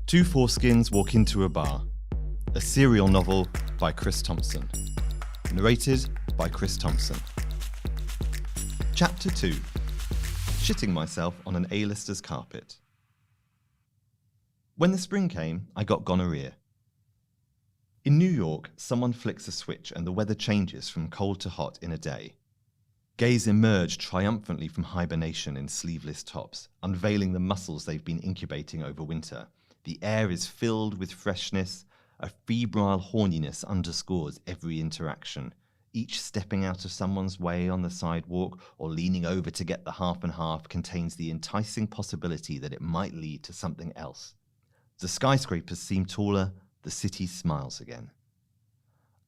Two foreskins walk into a bar. A serial novel by Chris Thompson. Narrated by Chris Thompson. Chapter 2. Shitting myself on an A-lister's carpet. When the spring came, I got gonorrhea. In New York, someone flicks a switch and the weather changes from cold to hot in a day. Gays emerge triumphantly from hibernation in sleeveless tops, unveiling the muscles they've been incubating over winter. The air is filled with freshness. A febrile horniness underscores every interaction. Each stepping out of someone's way on the sidewalk or leaning over to get the half and half contains the enticing possibility that it might lead to something else. The skyscrapers seem taller, the city smiles again.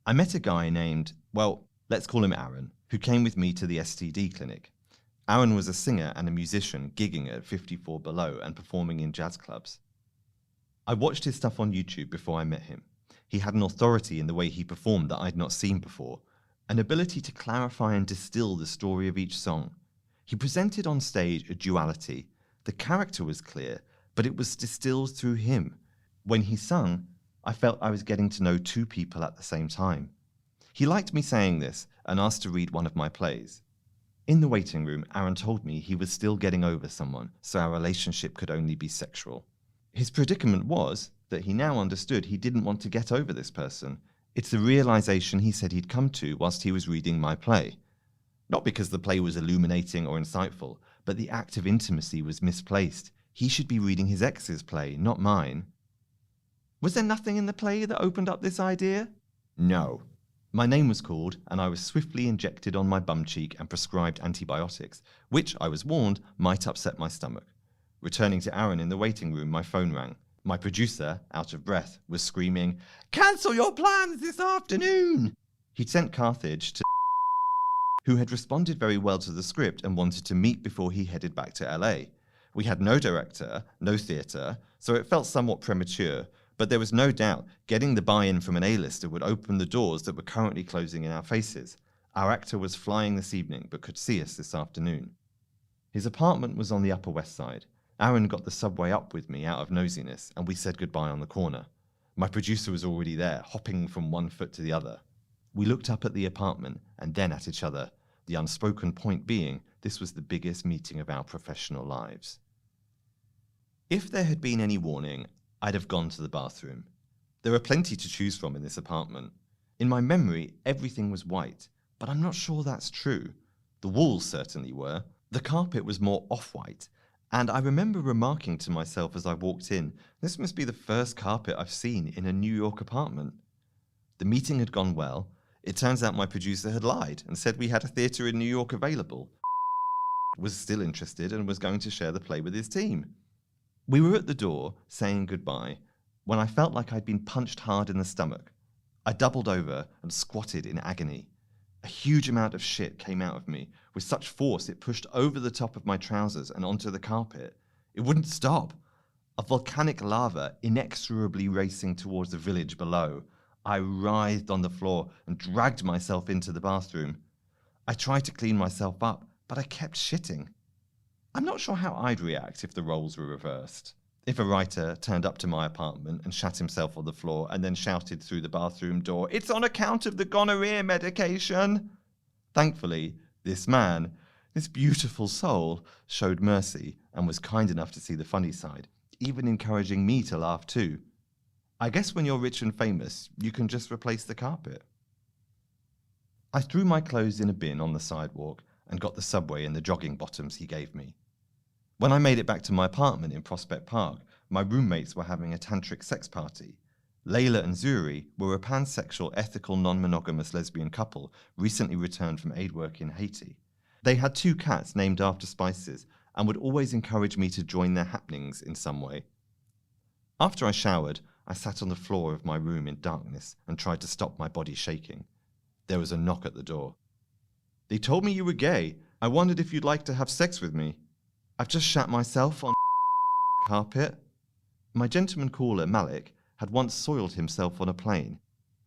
I met a guy named, well, let's call him Aaron, who came with me to the STD clinic. Aaron was a singer and a musician gigging at 54 Below and performing in jazz clubs. I watched his stuff on YouTube before I met him. He had an authority in the way he performed that I'd not seen before, an ability to clarify and distill the story of each song. He presented on stage a duality. The character was clear, but it was distilled through him. When he sung, I felt I was getting to know two people at the same time. He liked me saying this and asked to read one of my plays. In the waiting room, Aaron told me he was still getting over someone, so our relationship could only be sexual. His predicament was that he now understood he didn't want to get over this person. It's the realization he said he'd come to whilst he was reading my play. Not because the play was illuminating or insightful, but the act of intimacy was misplaced. He should be reading his ex's play, not mine. Was there nothing in the play that opened up this idea? No. My name was called, and I was swiftly injected on my bum cheek and prescribed antibiotics, which, I was warned, might upset my stomach. Returning to Aaron in the waiting room, my phone rang. My producer, out of breath, was screaming, "Cancel your plans this afternoon!" He'd sent Carthage to who had responded very well to the script and wanted to meet before he headed back to LA. We had no director, no theatre, so it felt somewhat premature, but there was no doubt getting the buy-in from an A-lister would open the doors that were currently closing in our faces. Our actor was flying this evening, but could see us this afternoon. His apartment was on the Upper West Side. Aaron got the subway up with me out of nosiness, and we said goodbye on the corner. My producer was already there, hopping from one foot to the other. We looked up at the apartment, and then at each other, the unspoken point being this was the biggest meeting of our professional lives. If there had been any warning, I'd have gone to the bathroom. There are plenty to choose from in this apartment. In my memory, everything was white, but I'm not sure that's true. The walls certainly were. The carpet was more off-white, and I remember remarking to myself as I walked in, this must be the first carpet I've seen in a New York apartment. The meeting had gone well. It turns out my producer had lied and said we had a theatre in New York available. Was still interested and was going to share the play with his team. We were at the door, saying goodbye, when I felt like I'd been punched hard in the stomach. I doubled over and squatted in agony. A huge amount of shit came out of me, with such force it pushed over the top of my trousers and onto the carpet. It wouldn't stop. A volcanic lava inexorably racing towards the village below. I writhed on the floor and dragged myself into the bathroom. I tried to clean myself up, but I kept shitting. I'm not sure how I'd react if the roles were reversed. If a writer turned up to my apartment and shat himself on the floor and then shouted through the bathroom door, "It's on account of the gonorrhea medication!" Thankfully, this man, this beautiful soul, showed mercy and was kind enough to see the funny side, even encouraging me to laugh too. I guess when you're rich and famous, you can just replace the carpet. I threw my clothes in a bin on the sidewalk and got the subway in the jogging bottoms he gave me. When I made it back to my apartment in Prospect Park, my roommates were having a tantric sex party. Layla and Zuri were a pansexual, ethical, non-monogamous lesbian couple recently returned from aid work in Haiti. They had 2 cats named after spices and would always encourage me to join their happenings in some way. After I showered, I sat on the floor of my room in darkness and tried to stop my body shaking. There was a knock at the door. "They told me you were gay. I wondered if you'd like to have sex with me. I've just shat myself on carpet." My gentleman caller, Malik, had once soiled himself on a plane.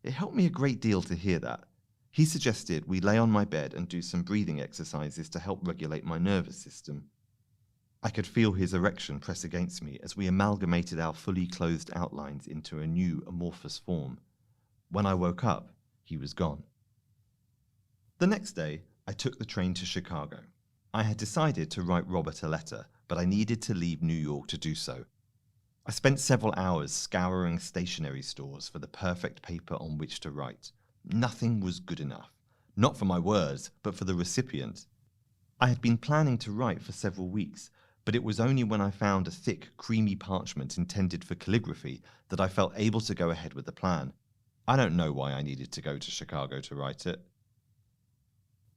It helped me a great deal to hear that. He suggested we lay on my bed and do some breathing exercises to help regulate my nervous system. I could feel his erection press against me as we amalgamated our fully clothed outlines into a new amorphous form. When I woke up, he was gone. The next day, I took the train to Chicago. I had decided to write Robert a letter, but I needed to leave New York to do so. I spent several hours scouring stationery stores for the perfect paper on which to write. Nothing was good enough. Not for my words, but for the recipient. I had been planning to write for several weeks, but it was only when I found a thick, creamy parchment intended for calligraphy that I felt able to go ahead with the plan. I don't know why I needed to go to Chicago to write it.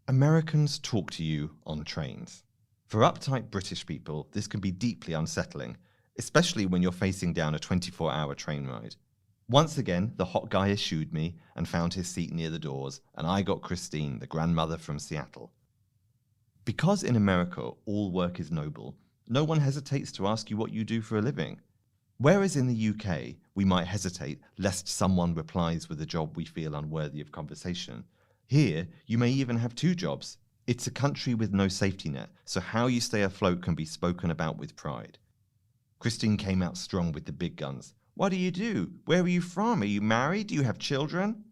Americans talk to you on trains. For uptight British people, this can be deeply unsettling, especially when you're facing down a 24-hour train ride. Once again, the hot guy eschewed me and found his seat near the doors, and I got Christine, the grandmother from Seattle. Because in America all work is noble, no one hesitates to ask you what you do for a living. Whereas in the UK, we might hesitate lest someone replies with a job we feel unworthy of conversation. Here, you may even have two jobs. It's a country with no safety net, so how you stay afloat can be spoken about with pride. Christine came out strong with the big guns. What do you do? Where are you from? Are you married? Do you have children?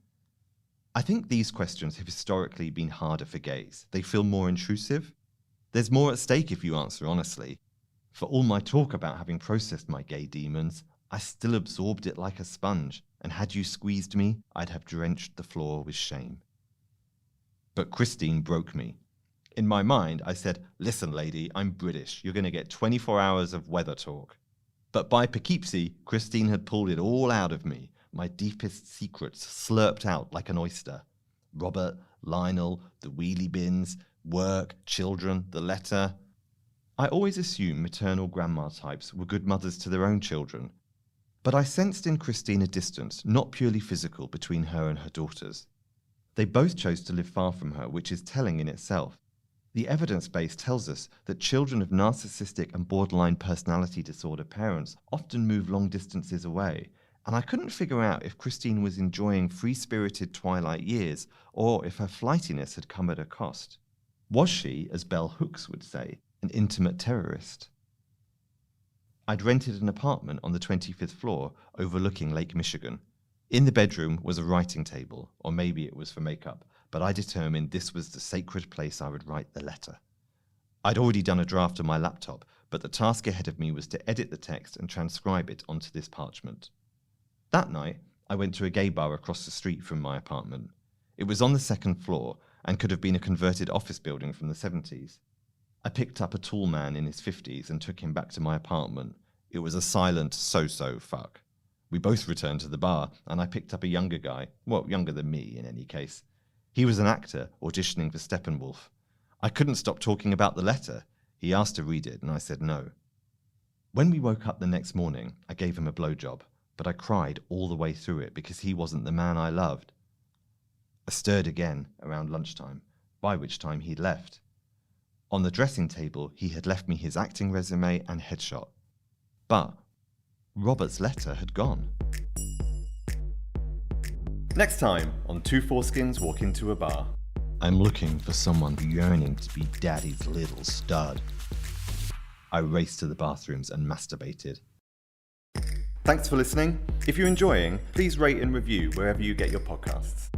I think these questions have historically been harder for gays. They feel more intrusive. There's more at stake if you answer honestly. For all my talk about having processed my gay demons, I still absorbed it like a sponge, and had you squeezed me, I'd have drenched the floor with shame. But Christine broke me. In my mind, I said, listen lady, I'm British. You're going to get 24 hours of weather talk. But by Poughkeepsie, Christine had pulled it all out of me, my deepest secrets slurped out like an oyster. Robert, Lionel, the wheelie bins, work, children, the letter. I always assumed maternal grandma types were good mothers to their own children. But I sensed in Christine a distance, not purely physical, between her and her daughters. They both chose to live far from her, which is telling in itself. The evidence base tells us that children of narcissistic and borderline personality disorder parents often move long distances away, and I couldn't figure out if Christine was enjoying free-spirited twilight years or if her flightiness had come at a cost. Was she, as Bell Hooks would say, an intimate terrorist? I'd rented an apartment on the 25th floor overlooking Lake Michigan. In the bedroom was a writing table, or maybe it was for makeup, but I determined this was the sacred place I would write the letter. I'd already done a draft on my laptop, but the task ahead of me was to edit the text and transcribe it onto this parchment. That night, I went to a gay bar across the street from my apartment. It was on the second floor and could have been a converted office building from the 70s. I picked up a tall man in his 50s and took him back to my apartment. It was a silent so-so fuck. We both returned to the bar, and I picked up a younger guy, well, younger than me in any case. He was an actor auditioning for Steppenwolf. I couldn't stop talking about the letter. He asked to read it, and I said no. When we woke up the next morning, I gave him a blowjob, but I cried all the way through it because he wasn't the man I loved. I stirred again around lunchtime, by which time he'd left. On the dressing table, he had left me his acting resume and headshot. But Robert's letter had gone. Next time on Two Foreskins Walk Into a Bar. I'm looking for someone yearning to be daddy's little stud. I raced to the bathrooms and masturbated. Thanks for listening. If you're enjoying, please rate and review wherever you get your podcasts.